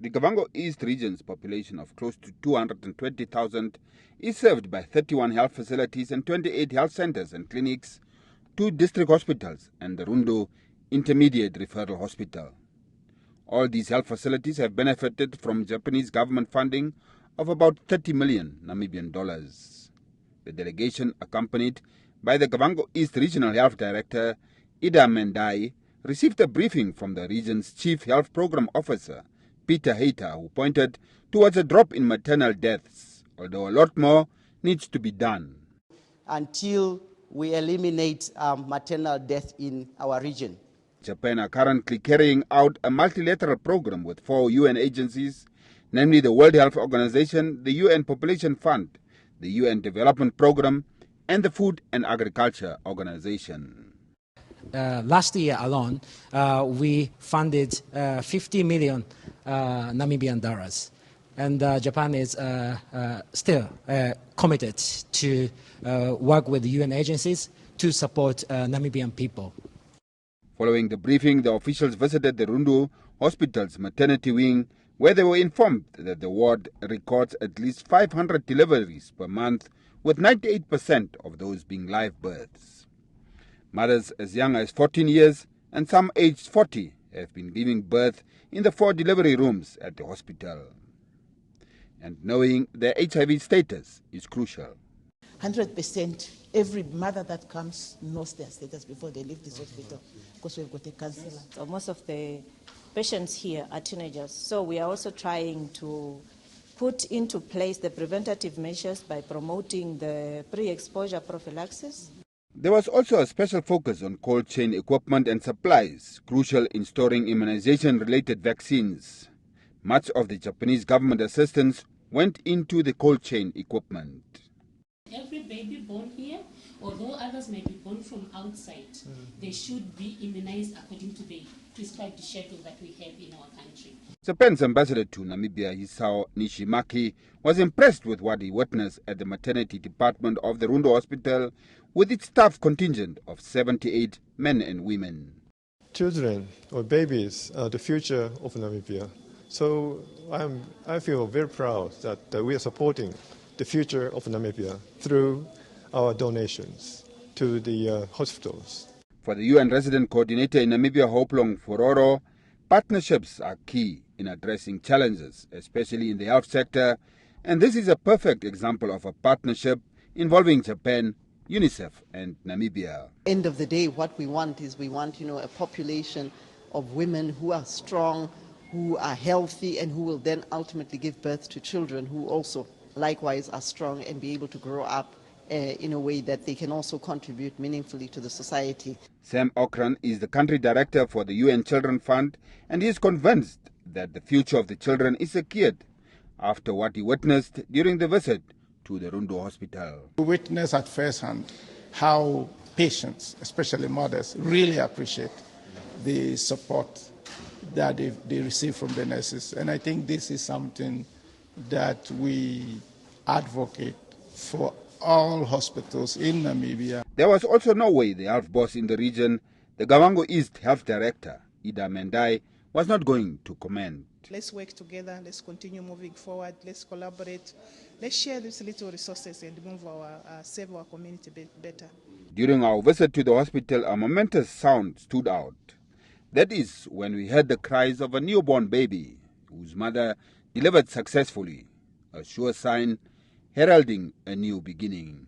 The Kavango East region's population of close to 220,000 is served by 31 health facilities and 28 health centers and clinics, 2 district hospitals and the Rundu Intermediary Referral Hospital. All these health facilities have benefited from Japanese government funding of about 30 million Namibian dollars. The delegation, accompanied by the Kavango East Regional Health Director, Ida Mendai, received a briefing from the region's Chief Health Program Officer, Peter Hayter, who pointed towards a drop in maternal deaths, although a lot more needs to be done. Until we eliminate maternal death in our region. Japan are currently carrying out a multilateral program with 4 UN agencies, namely the World Health Organization, the UN Population Fund, the UN Development Program, and the Food and Agriculture Organization. Last year alone, we funded 50 million Namibian dollars. And Japan is still committed to work with UN agencies to support Namibian people. Following the briefing, the officials visited the Rundu Hospital's maternity wing, where they were informed that the ward records at least 500 deliveries per month, with 98% of those being live births. Mothers as young as 14 years and some aged 40 have been giving birth in the 4 delivery rooms at the hospital. And knowing their HIV status is crucial. 100%, every mother that comes knows their status before they leave this hospital, because we've got a counselor. So most of the patients here are teenagers, so we are also trying to put into place the preventative measures by promoting the pre-exposure prophylaxis. There was also a special focus on cold chain equipment and supplies, crucial in storing immunization-related vaccines. Much of the Japanese government assistance went into the cold chain equipment. Every baby born here, although others may be born from outside, they should be immunized according to the prescribed schedule that we have in our country. Japan's ambassador to Namibia, Hisao Nishimaki, was impressed with what he witnessed at the maternity department of the Rundu Hospital, with its staff contingent of 78 men and women. Children or babies are the future of Namibia. So I feel very proud that we are supporting the future of Namibia through our donations to the hospitals. For the UN resident coordinator in Namibia, Hopolang, Phororo, partnerships are key in addressing challenges, especially in the health sector, and this is a perfect example of a partnership involving Japan, UNICEF and Namibia. End of the day, what we want is a population of women who are strong, who are healthy, and who will then ultimately give birth to children who also likewise are strong and be able to grow up in a way that they can also contribute meaningfully to the society. Sam Ocran is the country director for the UN Children Fund, and he is convinced that the future of the children is secured after what he witnessed during the visit to the Rundu Hospital. We witnessed at first hand how patients, especially mothers, really appreciate the support that they receive from the nurses. And I think this is something that we advocate for all hospitals in Namibia. There was also no way the health boss in the region, the Kavango East Health Director, Ida Mendai, was not going to comment. Let's work together, let's continue moving forward, let's collaborate, let's share these little resources and serve our community better. During our visit to the hospital, a momentous sound stood out. That is when we heard the cries of a newborn baby whose mother delivered successfully, a sure sign heralding a new beginning.